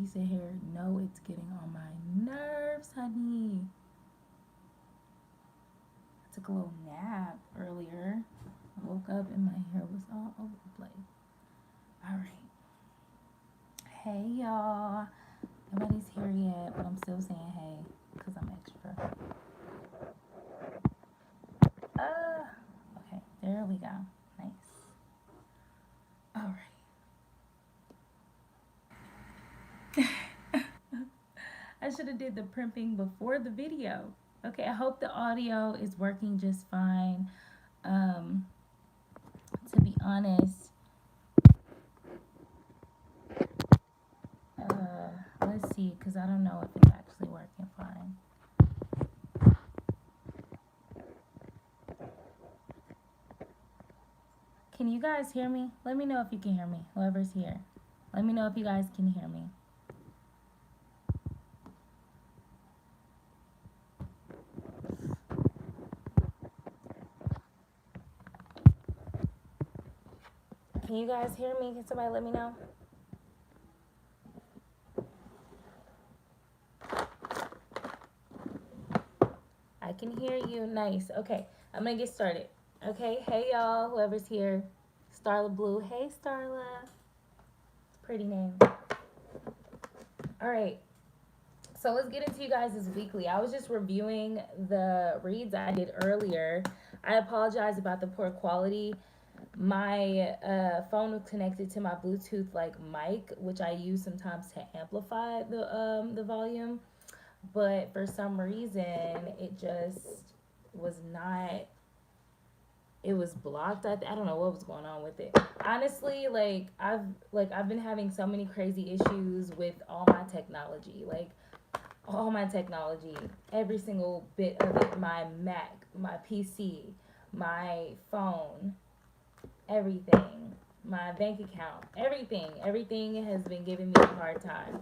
piece of hair. No, it's getting on my nerves, honey. I took a little nap earlier. I woke up and my hair was all over the place. Alright. Hey, y'all. Nobody's here yet, but I'm still saying hey because I'm extra. Okay, there we go. Nice. Alright. I should have did the primping before the video. Okay, I hope the audio is working just fine. To be honest, let's see, because I don't know if it's actually working fine. Can you guys hear me? Let me know if you can hear me, whoever's here. Let me know if you guys can hear me. Can you guys hear me? Can somebody let me know? I can hear you. Nice. Okay, I'm going to get started. Okay, hey y'all, whoever's here. Starla Blue. Hey, Starla. Pretty name. All right. So let's get into you guys' weekly. I was just reviewing the reads I did earlier. I apologize about the poor quality. My phone was connected to my Bluetooth mic, which I use sometimes to amplify the volume, but for some reason it just was not. It was blocked. I don't know what was going on with it. Honestly, I've been having so many crazy issues with all my technology, every single bit of it, my Mac, my PC, my phone, everything, my bank account, everything has been giving me a hard time.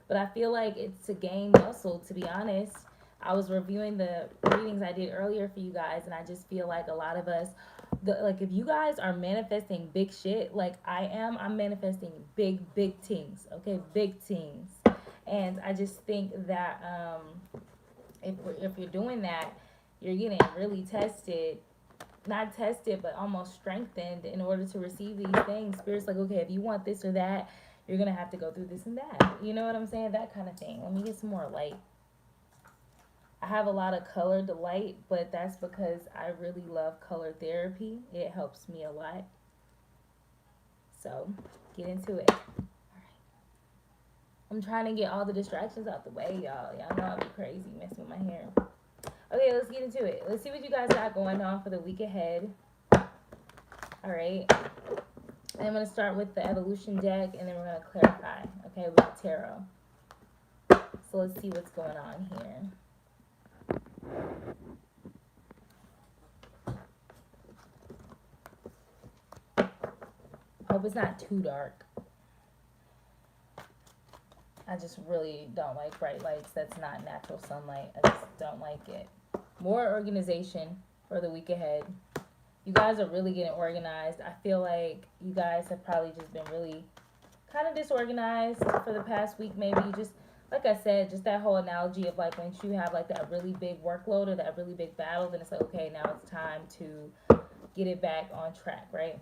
But I feel like it's to gain muscle, to be honest. I was reviewing the readings I did earlier for you guys, and I just feel like a lot of us, if you guys are manifesting big shit like I am, I'm manifesting big things, okay? Big things. And I just think that if you're doing that, you're getting really tested. Not tested, but almost strengthened in order to receive these things. Spirit's like, okay, if you want this or that, you're going to have to go through this and that. You know what I'm saying? That kind of thing. Let me get some more light. I have a lot of colored light, but that's because I really love color therapy. It helps me a lot. So, get into it. All right. I'm trying to get all the distractions out the way, y'all. Y'all know I'll be crazy messing with my hair. Okay, let's get into it. Let's see what you guys got going on for the week ahead. All right. I'm going to start with the evolution deck, and then we're going to clarify, okay, with the tarot. So let's see what's going on here. Hope it's not too dark. I just really don't like bright lights. That's not natural sunlight. I just don't like it. More organization for the week ahead. You guys are really getting organized. I feel like you guys have probably just been really kind of disorganized for the past week. Maybe just, like I said, just that whole analogy of like when you have like that really big workload or that really big battle, then it's like, okay, now it's time to get it back on track, right?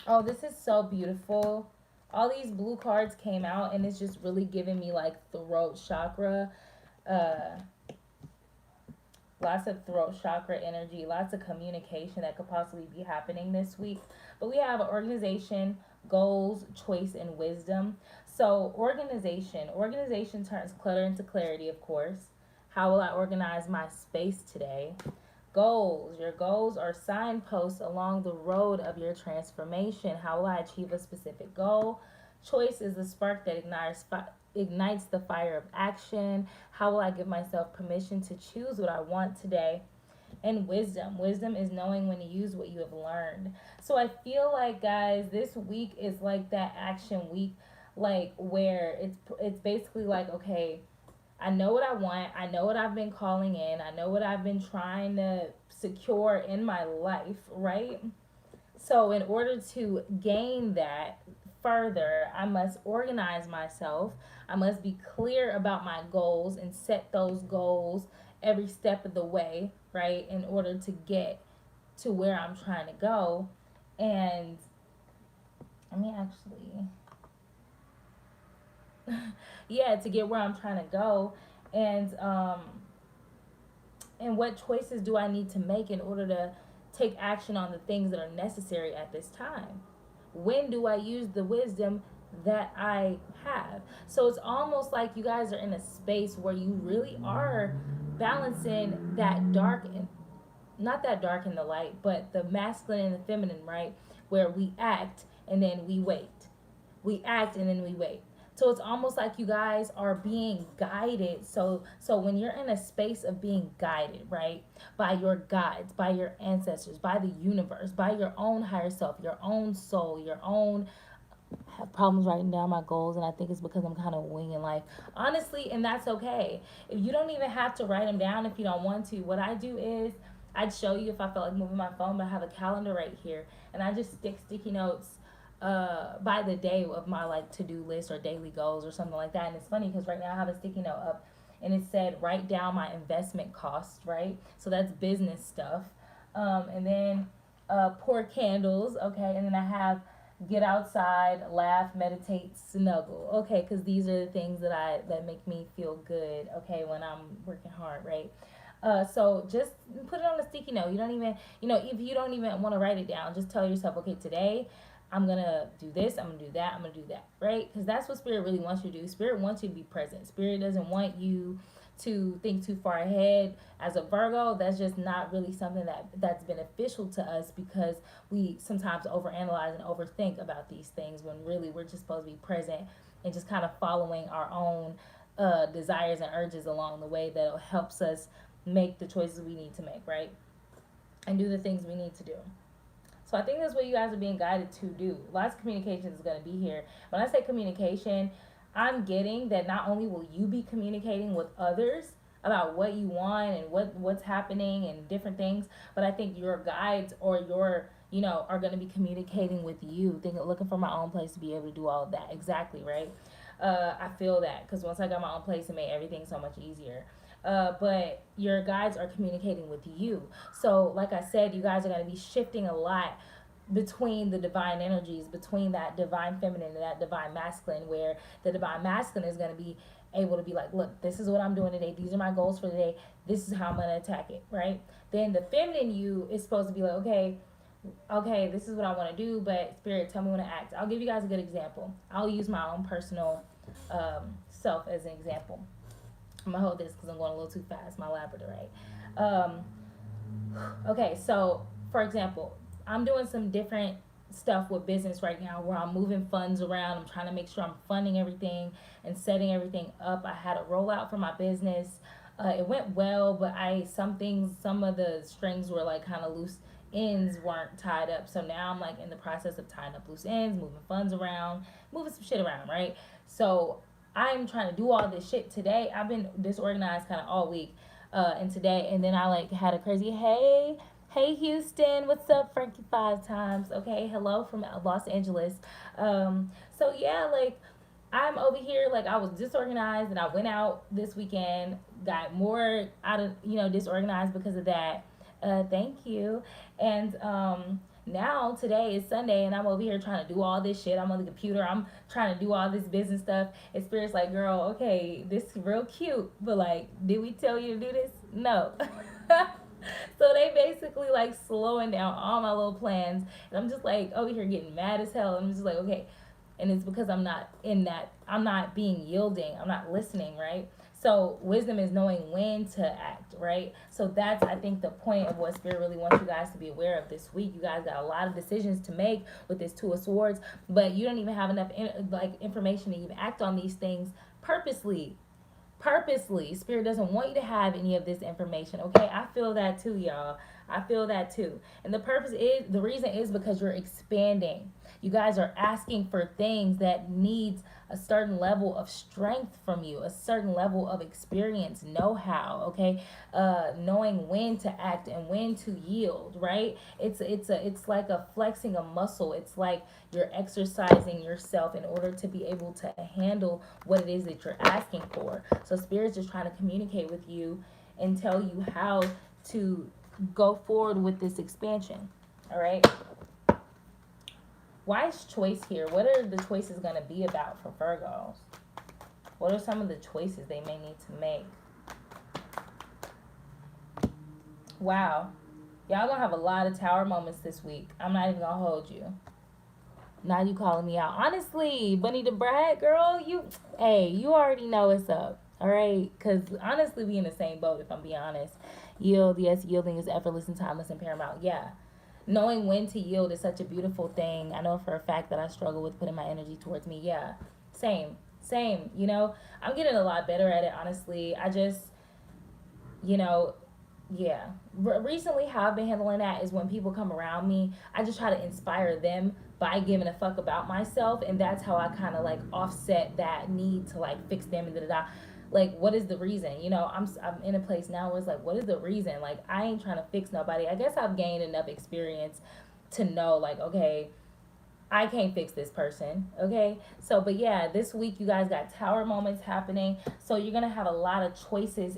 Oh, this is so beautiful. All these blue cards came out, and it's just really giving me like throat chakra, lots of throat chakra energy, lots of communication that could possibly be happening this week. But we have organization, goals, choice, and wisdom. So organization turns clutter into clarity, of course. How will I organize my space today? Goals. Your goals are signposts along the road of your transformation. How will I achieve a specific goal? Choice is the spark that ignites the fire of action. How will I give myself permission to choose what I want today? And wisdom. Wisdom is knowing when to use what you have learned. So I feel like, guys, this week is like that action week, like where it's basically like, okay, I know what I want. I know what I've been calling in. I know what I've been trying to secure in my life, right? So in order to gain that, further. I must organize myself. I must be clear about my goals and set those goals every step of the way, right, in order to get to where I'm trying to go. And I mean, actually, yeah, to get where I'm trying to go. And what choices do I need to make in order to take action on the things that are necessary at this time? When do I use the wisdom that I have? So it's almost like you guys are in a space where you really are balancing that dark and not that dark and the light, but the masculine and the feminine, right? Where we act and then we wait. We act and then we wait. So it's almost like you guys are being guided. So when you're in a space of being guided, right, by your guides, by your ancestors, by the universe, by your own higher self, your own soul, your own, I have problems writing down my goals, and I think it's because I'm kind of winging life, honestly, and that's okay. If you don't even have to write them down if you don't want to. What I do is I'd show you if I felt like moving my phone, but I have a calendar right here, and I just stick sticky notes by the day of my like to-do list or daily goals or something like that. And it's funny because right now I have a sticky note up and it said write down my investment costs, right? So that's business stuff. And then pour candles, okay? And then I have get outside, laugh, meditate, snuggle, okay? Because these are the things that make me feel good, okay, when I'm working hard, right? So just put it on a sticky note. You don't even, if you don't even want to write it down, just tell yourself, okay, today I'm going to do this, I'm going to do that, I'm going to do that, right? Because that's what Spirit really wants you to do. Spirit wants you to be present. Spirit doesn't want you to think too far ahead. As a Virgo, that's just not really something that's beneficial to us because we sometimes overanalyze and overthink about these things when really we're just supposed to be present and just kind of following our own desires and urges along the way that helps us make the choices we need to make, right? And do the things we need to do. So I think that's what you guys are being guided to do. Lots of communication is going to be here. When I say communication, I'm getting that not only will you be communicating with others about what you want and what's happening and different things, but I think your guides or your, are going to be communicating with you, looking for my own place to be able to do all of that. Exactly, right? I feel that because once I got my own place, it made everything so much easier. But your guides are communicating with you. So like I said, you guys are going to be shifting a lot between the divine energies, between that divine feminine and that divine masculine, where the divine masculine is going to be able to be like, look, this is what I'm doing today. These are my goals for the day. This is how I'm going to attack it, right? Then the feminine you is supposed to be like, okay, this is what I want to do, but Spirit, tell me when to act. I'll give you guys a good example. I'll use my own personal self as an example. I'm gonna hold this because I'm going a little too fast, my labradorite. Okay, so for example, I'm doing some different stuff with business right now where I'm moving funds around. I'm trying to make sure I'm funding everything and setting everything up. I had a rollout for my business. It went well, but some of the strings were like kind of loose, ends weren't tied up. So now I'm like in the process of tying up loose ends, moving funds around, moving some shit around, right? So I'm trying to do all this shit today. I've been disorganized kind of all week and today. And then I like had a crazy, hey Houston, what's up, Frankie 5 times. Okay, hello from Los Angeles. So yeah, like I'm over here, like I was disorganized and I went out this weekend, got more out of, disorganized because of that. Thank you. And now today is Sunday and I'm over here trying to do all this shit. I'm on the computer. I'm trying to do all this business stuff. And Spirit's like, girl, okay, this is real cute, but like, did we tell you to do this? No. So they basically like slowing down all my little plans. And I'm just like over here getting mad as hell. I'm just like, okay. And it's because I'm not being yielding. I'm not listening, right? So wisdom is knowing when to act, right? So that's, I think, the point of what Spirit really wants you guys to be aware of this week. You guys got a lot of decisions to make with this Two of Swords, but you don't even have enough information to even act on these things purposely. Spirit doesn't want you to have any of this information, okay? I feel that too, y'all. I feel that too. And the reason is because you're expanding. You guys are asking for things that needs a certain level of strength from you, a certain level of experience, know-how, okay? Knowing when to act and when to yield, right? It's like a flexing a muscle. It's like you're exercising yourself in order to be able to handle what it is that you're asking for. So spirit's just trying to communicate with you and tell you how to go forward with this expansion. All right. Wise choice here. What are the choices going to be about for Virgos? What are some of the choices they may need to make? Wow. Y'all gonna have a lot of tower moments this week. I'm not even gonna hold you. Now you calling me out. Honestly, Bunny the Brat, girl, you already know what's up. All right? Because honestly, we in the same boat, if I'm being honest. Yield, yes, yielding is effortless and timeless and paramount. Yeah. Knowing when to yield is such a beautiful thing. I know for a fact that I struggle with putting my energy towards me. Yeah, same. You know, I'm getting a lot better at it, honestly. I just, you know, yeah. Recently, how I've been handling that is when people come around me, I just try to inspire them by giving a fuck about myself, and that's how I kind of like offset that need to like fix them and da da da. Like, what is the reason? You know, I'm in a place now where it's like, what is the reason? Like, I ain't trying to fix nobody. I guess I've gained enough experience to know, like, okay, I can't fix this person. Okay, so but yeah, this week you guys got tower moments happening, so you're gonna have a lot of choices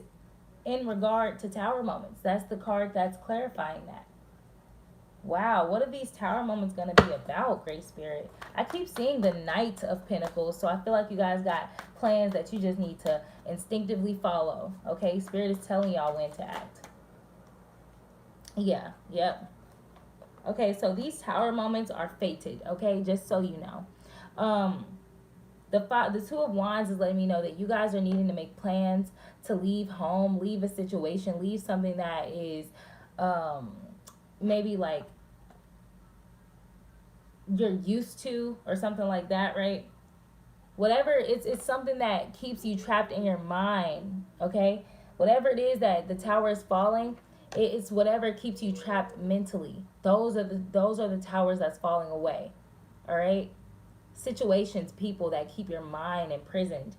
in regard to tower moments. That's the card that's clarifying that. Wow, what are these tower moments going to be about, Great Spirit? I keep seeing the Knight of Pentacles, so I feel like you guys got plans that you just need to instinctively follow, okay? Spirit is telling y'all when to act. Yeah, yep. Okay, so these tower moments are fated, okay? Just so you know. The Two of Wands is letting me know that you guys are needing to make plans to leave home, leave a situation, leave something that is maybe like you're used to or something like that, right? Whatever, it's something that keeps you trapped in your mind, okay? Whatever it is that the tower is falling, it's whatever keeps you trapped mentally. Those are the towers that's falling away. All right? Situations, people that keep your mind imprisoned.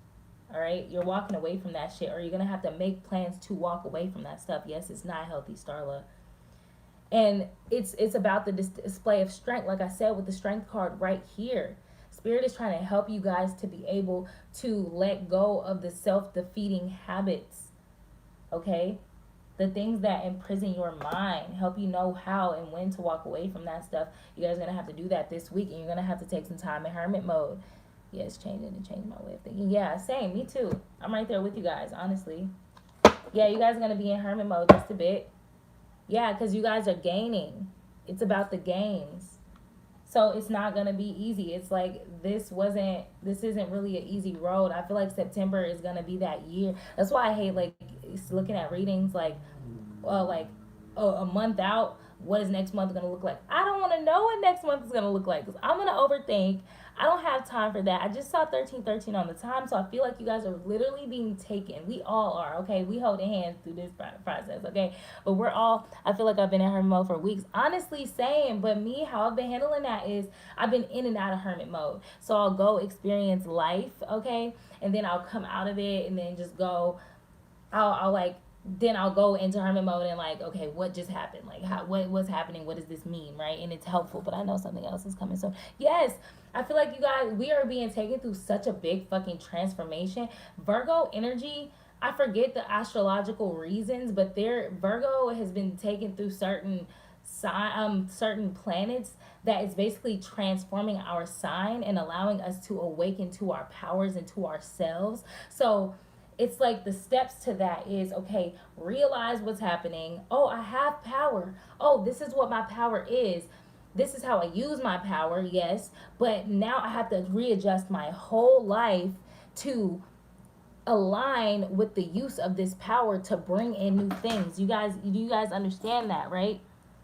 All right, you're walking away from that shit, or you're gonna have to make plans to walk away from that stuff. Yes, it's not healthy, Starla. And it's about the display of strength, like I said, with the strength card right here. Spirit is trying to help you guys to be able to let go of the self-defeating habits. Okay, the things that imprison your mind, help you know how and when to walk away from that stuff. You guys are gonna have to do that this week, and you're gonna have to take some time in hermit mode. Yeah, it's changing to change my way of thinking. Yeah, same, me too. I'm right there with you guys, honestly. Yeah, you guys are gonna be in hermit mode just a bit. Yeah, because you guys are gaining. It's about the gains. So it's not gonna be easy. It's like this isn't really an easy road. I feel like September is gonna be that year. That's why I hate like looking at readings like a month out. What is next month gonna look like? I don't want to know what next month is gonna look like because I'm gonna overthink. I don't have time for that. I just saw 1313 on the time, so I feel like you guys are literally being taken. We all are, okay? We holding hands through this process, okay? But we're all, I feel like I've been in hermit mode for weeks. Honestly, same. But me, how I've been handling that is I've been in and out of hermit mode. So I'll go experience life, okay? And then I'll come out of it and then just go, then I'll go into hermit mode and like, okay, what just happened? Like, what's happening? What does this mean, right? And it's helpful, but I know something else is coming. So yes, I feel like you guys, we are being taken through such a big fucking transformation. Virgo energy, I forget the astrological reasons, but Virgo has been taken through certain planets that is basically transforming our sign and allowing us to awaken to our powers and to ourselves. So it's like the steps to that is, okay, realize what's happening. Oh, I have power. Oh, this is what my power is. This is how I use my power, yes. But now I have to readjust my whole life to align with the use of this power to bring in new things. You guys understand that, right?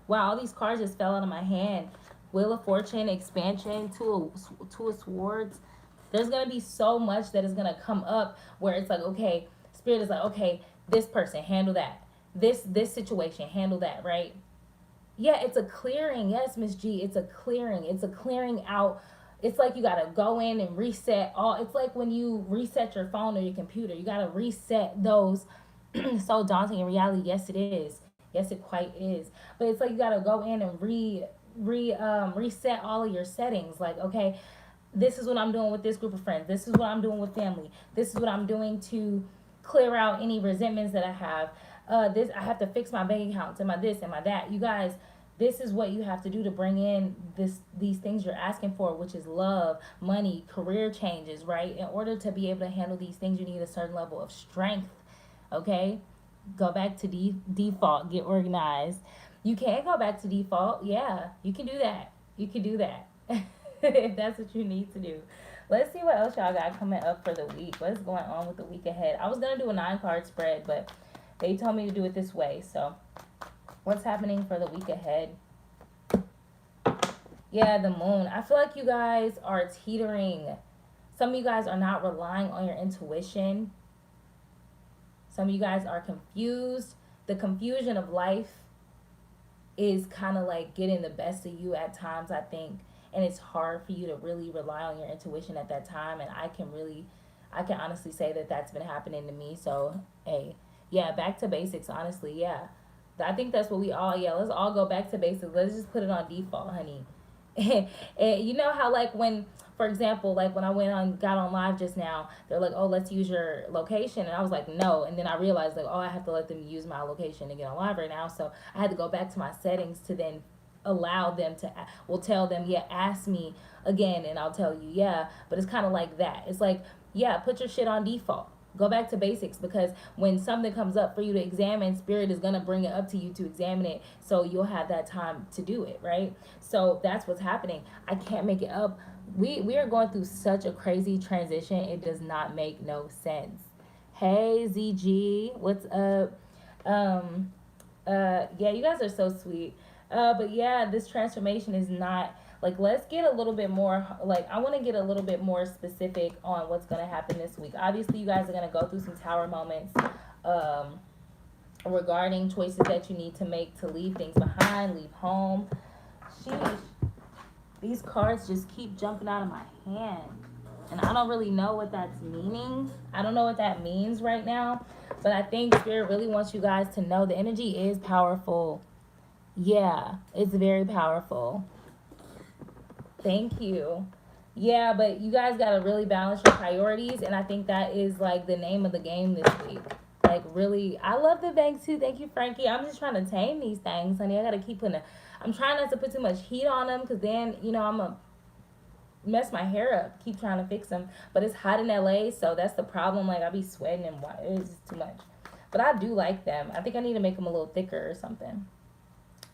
Wow, all these cards just fell out of my hand. Wheel of Fortune, expansion, two of Swords. There's going to be so much that is going to come up where it's like, okay, Spirit is like, okay, this person, handle that. This situation, handle that, right? Yeah, it's a clearing. Yes, Miss G, it's a clearing. It's a clearing out. It's like you gotta go in and reset all. It's like when you reset your phone or your computer, you gotta reset those. So daunting in reality. Yes, it is. Yes, it quite is. But it's like you gotta go in and reset all of your settings. Like, okay, this is what I'm doing with this group of friends. This is what I'm doing with family. This is what I'm doing to clear out any resentments that I have. This I have to fix my bank accounts and my this and my that. You guys, this is what you have to do to bring in these things you're asking for, which is love, money, career changes, right? In order to be able to handle these things, you need a certain level of strength. Okay, go back to default, get organized. You can go back to default. Yeah, you can do that. You can do that. If that's what you need to do. Let's see what else y'all got coming up for the week. What's going on with the week ahead? I was going to do a 9-card spread, but they told me to do it this way. So, what's happening for the week ahead? Yeah, the moon. I feel like you guys are teetering. Some of you guys are not relying on your intuition. Some of you guys are confused. The confusion of life is kind of like getting the best of you at times, I think. And it's hard for you to really rely on your intuition at that time. And I can honestly say that that's been happening to me. So, hey, yeah, back to basics, honestly, yeah. I think that's what let's all go back to basics. Let's just put it on default, honey. And you know how, like, when, for example, like when I got on live just now, they're like, oh, let's use your location. And I was like, no. And then I realized, like, oh, I have to let them use my location to get on live right now. So I had to go back to my settings to then allow them to, tell them, yeah, ask me again and I'll tell you, yeah. But it's kind of like that. It's like, yeah, put your shit on default. Go back to basics, because when something comes up for you to examine, Spirit is going to bring it up to you to examine it, so you'll have that time to do it, right? So that's what's happening. I can't make it up. We are going through such a crazy transition. It does not make no sense. Hey, ZG, what's up? Yeah, you guys are so sweet. But yeah, this transformation is not like, let's get a little bit more, like, I want to get a little bit more specific on what's going to happen this week. Obviously, you guys are going to go through some tower moments regarding choices that you need to make to leave things behind, leave home. Sheesh, these cards just keep jumping out of my hand, and I don't really know what that's meaning. I don't know what that means right now, but I think Spirit really wants you guys to know the energy is powerful. Yeah, it's very powerful. Thank you. Yeah, but you guys got to really balance your priorities, and I think that is like the name of the game this week. Like, really, I love the bank too. Thank you, Frankie. I'm just trying to tame these things, honey. I got to keep I'm trying not to put too much heat on them, because then, I'm going to mess my hair up. Keep trying to fix them. But it's hot in LA, so that's the problem. Like, I be sweating and it's just too much. But I do like them. I think I need to make them a little thicker or something.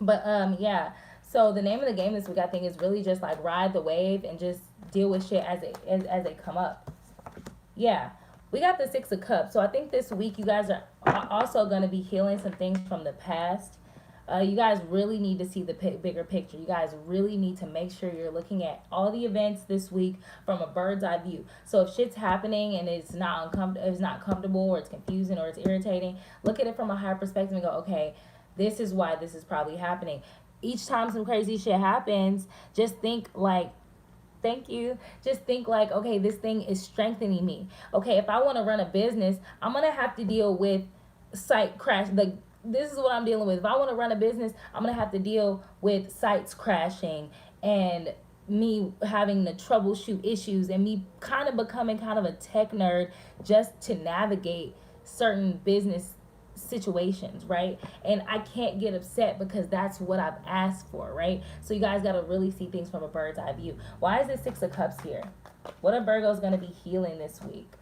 But, yeah. So the name of the game this week, I think, is really just like ride the wave and just deal with shit as they come up. Yeah, we got the 6 of Cups. So I think this week you guys are also going to be healing some things from the past. You guys really need to see the bigger picture. You guys really need to make sure you're looking at all the events this week from a bird's eye view. So if shit's happening and it's not comfortable, or it's confusing, or it's irritating, look at it from a higher perspective and go, okay, this is why this is probably happening. Each time some crazy shit happens, just think like, thank you. Just think like, okay, this thing is strengthening me. Okay, if I want to run a business, I'm going to have to deal with site crash. Like, this is what I'm dealing with. If I want to run a business, I'm going to have to deal with sites crashing and me having to troubleshoot issues and me kind of becoming kind of a tech nerd just to navigate certain business situations, right? And I can't get upset because that's what I've asked for, right? So you guys got to really see things from a bird's eye view. Why is this 6 of Cups here? What are Virgos going to be healing this week?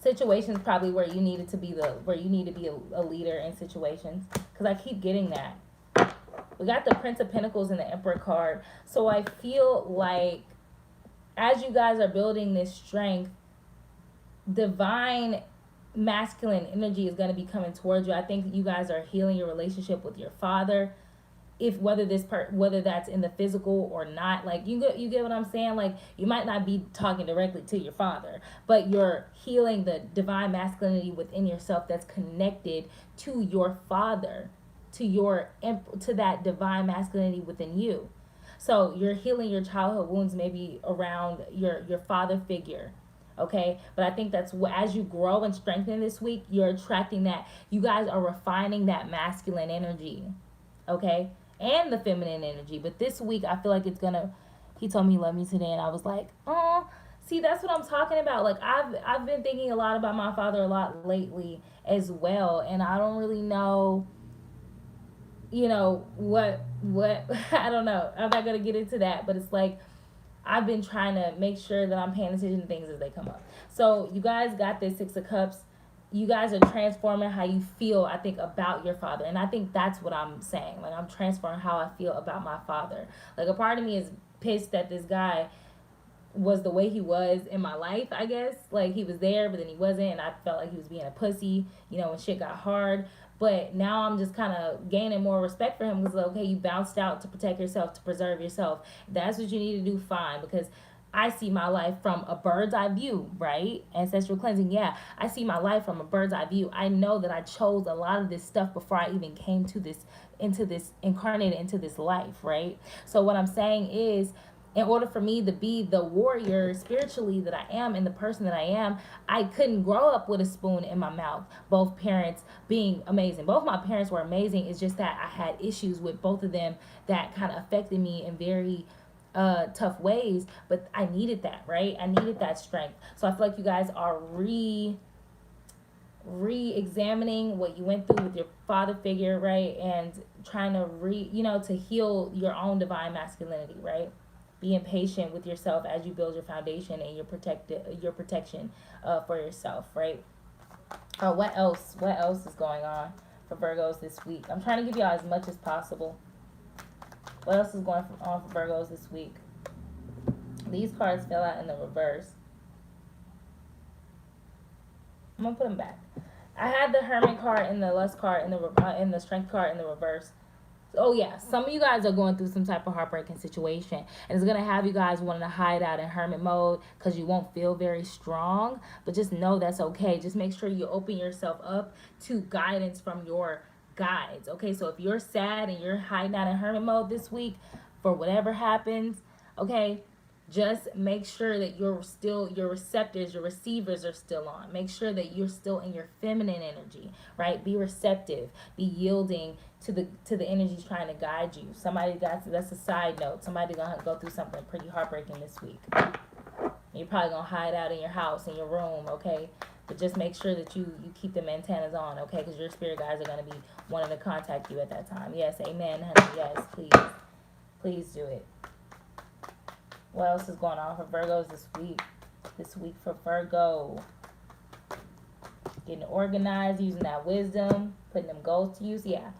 Situations probably where you need to be a leader in situations, because I keep getting that. We got the Prince of Pentacles and the Emperor card. So I feel like as you guys are building this strength, divine masculine energy is going to be coming towards you. I think you guys are healing your relationship with your father, whether that's in the physical or not. Like, you get what I'm saying? Like, you might not be talking directly to your father, but you're healing the divine masculinity within yourself that's connected to your father. to that divine masculinity within you. So you're healing your childhood wounds, maybe around your father figure. Okay, but I think that's as you grow and strengthen this week, you're attracting that. You guys are refining that masculine energy, okay, and the feminine energy. But this week, I feel like it's gonna. He told me he loved me today, and I was like, oh, see, that's what I'm talking about. Like I've been thinking a lot about my father a lot lately as well, and I don't really know, what I don't know. I'm not gonna get into that, but it's like I've been trying to make sure that I'm paying attention to things as they come up. So you guys got this Six of Cups. You guys are transforming how you feel, I think, about your father. And I think that's what I'm saying. Like, I'm transforming how I feel about my father. Like, a part of me is pissed that this guy was the way he was in my life, I guess. Like, he was there, but then he wasn't. And I felt like he was being a pussy, when shit got hard. But now I'm just kind of gaining more respect for him because, okay, you bounced out to protect yourself, to preserve yourself. That's what you need to do, fine. Because I see my life from a bird's eye view, right? Ancestral cleansing, yeah. I see my life from a bird's eye view. I know that I chose a lot of this stuff before I even came to this, incarnated into this life, right? So what I'm saying is, in order for me to be the warrior spiritually that I am and the person that I am, I couldn't grow up with a spoon in my mouth. Both parents being amazing. Both my parents were amazing. It's just that I had issues with both of them that kind of affected me in very tough ways. But I needed that, right? I needed that strength. So I feel like you guys are re-examining what you went through with your father figure, right? And trying to to heal your own divine masculinity, right? Being patient with yourself as you build your foundation and your protection for yourself, right? What else? What else is going on for Virgos this week? I'm trying to give y'all as much as possible. What else is going on for Virgos this week? These cards fell out in the reverse. I'm gonna put them back. I had the Hermit card and the Lust card and the Strength card in the reverse. Oh yeah, some of you guys are going through some type of heartbreaking situation, and it's gonna have you guys wanting to hide out in hermit mode because you won't feel very strong. But just know that's okay. Just make sure you open yourself up to guidance from your guides. Okay, so if you're sad and you're hiding out in hermit mode this week for whatever happens, okay, just make sure that your receptors, your receivers are still on. Make sure that you're still in your feminine energy, right? Be receptive, be yielding to the energies trying to guide you. That's a side note. Somebody's gonna go through something pretty heartbreaking this week. You're probably gonna hide out in your house, in your room, okay? But just make sure that you keep them antennas on, okay? Because your spirit guides are gonna be wanting to contact you at that time. Yes, amen, honey. Yes, please do it. What else is going on for Virgos this week? This week for Virgo. Getting organized, using that wisdom, putting them goals to use. Yeah.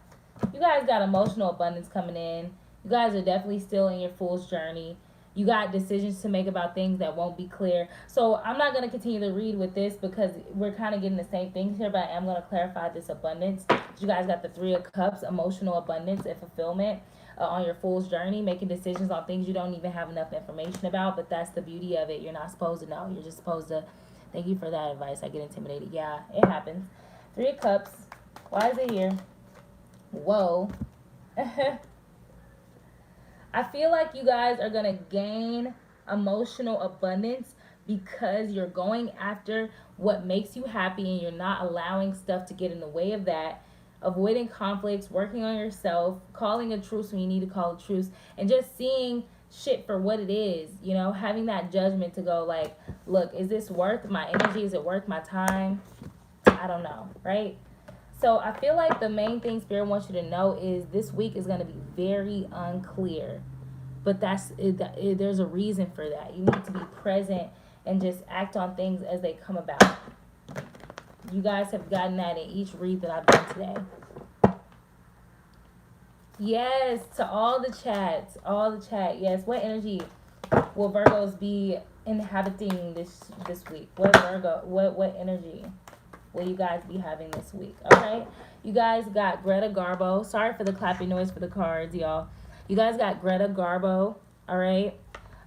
You guys got emotional abundance coming in. You guys are definitely still in your fool's journey. You got decisions to make about things that won't be clear. So I'm not going to continue to read with this because we're kind of getting the same things here, but I am going to clarify this abundance. You guys got the Three of Cups, emotional abundance and fulfillment. On your fool's journey, making decisions on things you don't even have enough information about, but that's the beauty of it. You're not supposed to know. You're just supposed to, thank you for that advice. I get intimidated. Yeah, it happens. Three of Cups. Why is it here? Whoa. I feel like you guys are going to gain emotional abundance because you're going after what makes you happy and you're not allowing stuff to get in the way of that. Avoiding conflicts, working on yourself, calling a truce when you need to call a truce, and just seeing shit for what it is, having that judgment to go like, look, is this worth my energy? Is it worth my time? I don't know, right? So I feel like the main thing Spirit wants you to know is this week is going to be very unclear, but there's a reason for that. You need to be present and just act on things as they come about. You guys have gotten that in each read that I've done today. Yes, to all the chat. Yes, what energy will Virgos be inhabiting this week? What energy will you guys be having this week? Okay, you guys got Greta Garbo. Sorry for the clapping noise for the cards, y'all. You guys got Greta Garbo. All right.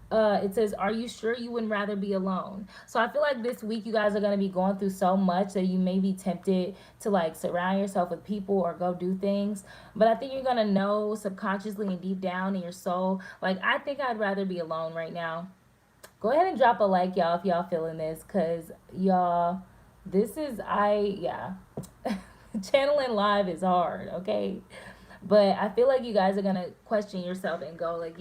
It says, are you sure you wouldn't rather be alone? So I feel like this week you guys are going to be going through so much that you may be tempted to like surround yourself with people or go do things. But I think you're going to know subconsciously and deep down in your soul, like, I think I'd rather be alone right now. Go ahead and drop a like, y'all, if y'all feeling this, because y'all, this is, yeah. Channeling live is hard, okay? But I feel like you guys are gonna question yourself and go like,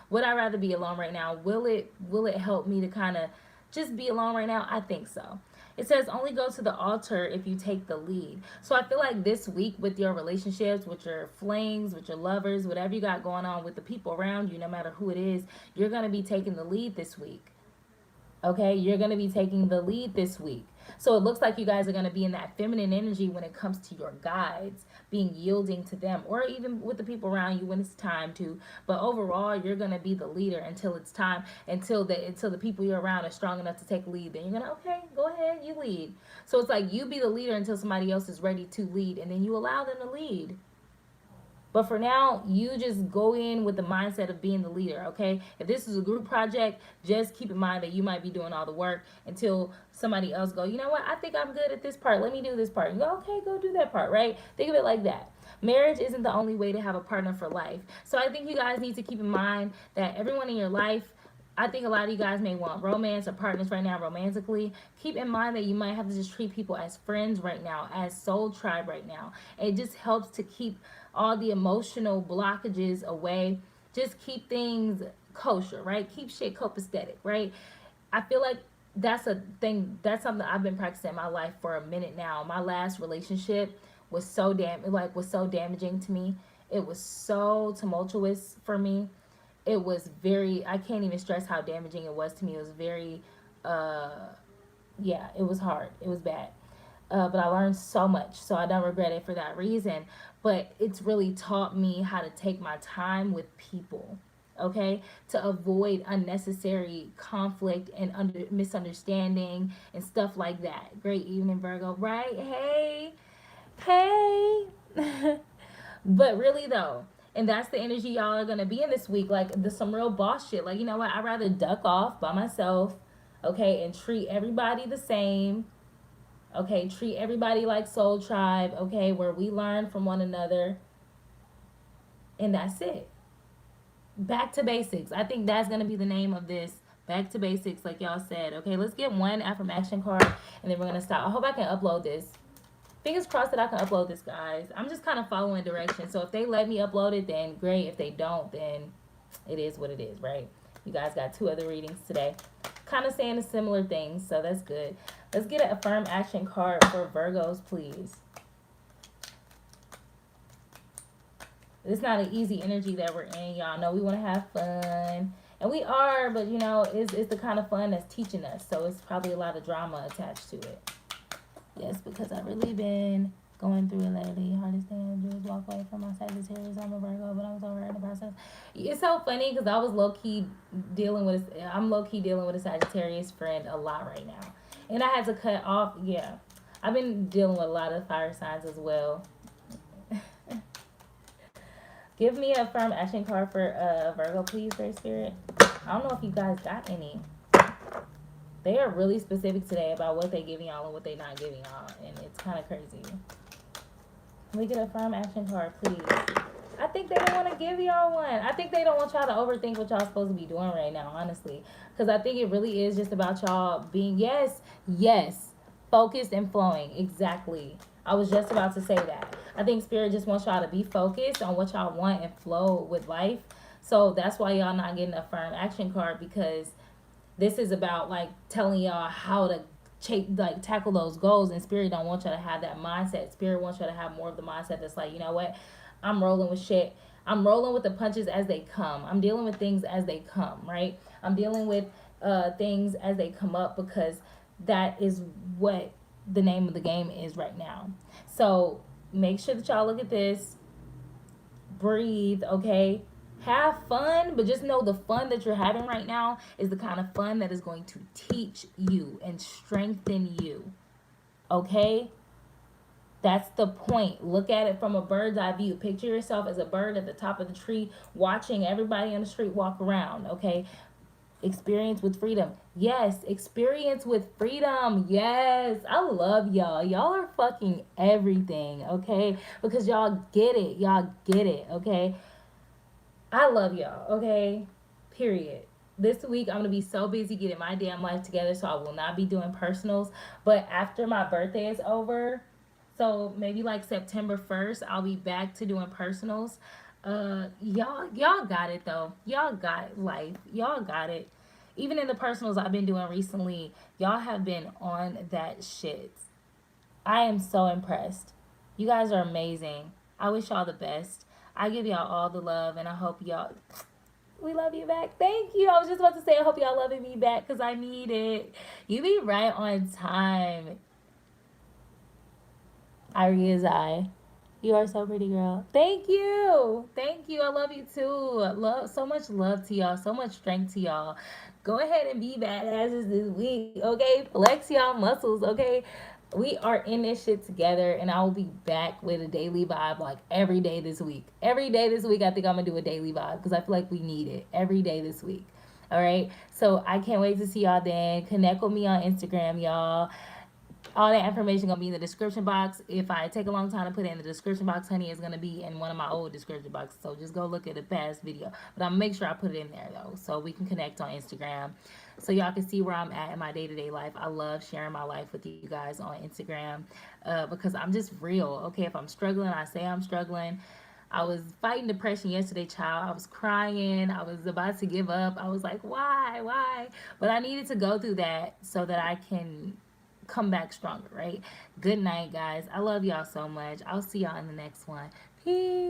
would I rather be alone right now? Will it help me to kind of just be alone right now? I think so. It says only go to the altar if you take the lead. So I feel like this week with your relationships, with your flings, with your lovers, whatever you got going on with the people around you, no matter who it is, you're gonna be taking the lead this week. Okay, you're going to be taking the lead this week. So it looks like you guys are going to be in that feminine energy when it comes to your guides, being yielding to them, or even with the people around you when it's time to. But overall, you're going to be the leader until it's time, until the people you're around are strong enough to take lead. Then you're going to, okay, go ahead, you lead. So it's like you be the leader until somebody else is ready to lead, and then you allow them to lead. But for now, you just go in with the mindset of being the leader, okay? If this is a group project, just keep in mind that you might be doing all the work until somebody else go, you know what, I think I'm good at this part. Let me do this part. And go, okay, go do that part, right? Think of it like that. Marriage isn't the only way to have a partner for life. So I think you guys need to keep in mind that everyone in your life, I think a lot of you guys may want romance or partners right now romantically. Keep in mind that you might have to just treat people as friends right now, as soul tribe right now. It just helps to keep all the emotional blockages away. Just keep things kosher, right? Keep shit copacetic, right? I feel like that's a thing. That's something I've been practicing in my life for a minute now. My last relationship was so damaging to me. It was so tumultuous for me. It was very, I can't even stress how damaging it was to me. It was very, yeah, it was hard. It was bad. But I learned so much, so I don't regret it for that reason. But it's really taught me how to take my time with people, okay, to avoid unnecessary conflict and misunderstanding and stuff like that. Great evening, Virgo, right? Hey. But really though, and that's the energy y'all are gonna be in this week. Like, there's some real boss shit. Like, you know what? I'd rather duck off by myself, okay, and treat everybody the same. Okay, treat everybody like soul tribe, okay, where we learn from one another. And that's it. Back to basics. I think that's going to be the name of this. Back to basics, like y'all said. Okay, let's get one affirmation card, and then we're going to stop. I hope I can upload this. Fingers crossed that I can upload this, guys. I'm just kind of following directions. So if they let me upload it, then great. If they don't, then it is what it is, right? You guys got 2 other readings today. Kind of saying a similar things, so that's good. Let's get an affirm action card for Virgos, please. It's not an easy energy that we're in, y'all. Know we want to have fun, and we are, but you know, it's the kind of fun that's teaching us, so it's probably a lot of drama attached to it. Yes, because I've really been going through it lately. Hardest thing I do is walk away from my Sagittarius. I'm a Virgo, but I'm so hurt in the process. It's so funny because I was low-key dealing with a Sagittarius friend a lot right now. And I had to cut off, yeah. I've been dealing with a lot of fire signs as well. Give me a firm action card for Virgo, please, Great Spirit. I don't know if you guys got any. They are really specific today about what they giving y'all and what they not giving y'all. And it's kind of crazy. Can we get a firm action card, please? I think they don't want to give y'all one. I think they don't want y'all to overthink what y'all supposed to be doing right now, honestly. Because I think it really is just about y'all being, yes, focused and flowing. Exactly. I was just about to say that. I think Spirit just wants y'all to be focused on what y'all want and flow with life. So that's why y'all not getting a firm action card, because this is about like telling y'all how to tackle those goals, and Spirit don't want y'all to have that mindset. Spirit wants y'all to have more of the mindset that's like, you know what, I'm rolling with shit. I'm rolling with the punches as they come. I'm dealing with things as they come, right? I'm dealing with things as they come up, because that is what the name of the game is right now. So make sure that y'all look at this, breathe, okay? Have fun, but just know the fun that you're having right now is the kind of fun that is going to teach you and strengthen you, okay? That's the point. Look at it from a bird's eye view. Picture yourself as a bird at the top of the tree watching everybody on the street walk around, okay? Experience with freedom. Yes, experience with freedom. Yes, I love y'all. Y'all are fucking everything, okay? Because y'all get it. Y'all get it, okay? I love y'all, okay? Period. This week I'm gonna be so busy getting my damn life together, so I will not be doing personals. But after my birthday is over, so maybe like September 1st, I'll be back to doing personals. Y'all got it though. Y'all got life. Y'all got it. Even in the personals I've been doing recently, y'all have been on that shit. I am so impressed. You guys are amazing. I wish y'all the best. I give y'all all the love, and I hope y'all. We love you back. Thank you. I was just about to say, I hope y'all loving me back because I need it. You be right on time. Irie's eye. You are so pretty, girl. Thank you. Thank you. I love you too. Love, so much love to y'all. So much strength to y'all. Go ahead and be badasses this week, okay? Flex y'all muscles, okay? We are in this shit together, and I will be back with a daily vibe like every day this week. Every day this week, I think I'm gonna do a daily vibe because I feel like we need it every day this week. All right. So I can't wait to see y'all then. Connect with me on Instagram, y'all. All that information gonna be in the description box. If I take a long time to put it in the description box, honey, it's gonna be in one of my old description boxes. So just go look at the past video. But I'm gonna make sure I put it in there though, so we can connect on Instagram, so y'all can see where I'm at in my day-to-day life. I love sharing my life with you guys on Instagram, because I'm just real. Okay, if I'm struggling, I say I'm struggling. I was fighting depression yesterday, child. I was crying. I was about to give up. I was like, why? But I needed to go through that so that I can come back stronger, right? Good night, guys. I love y'all so much. I'll see y'all in the next one. Peace.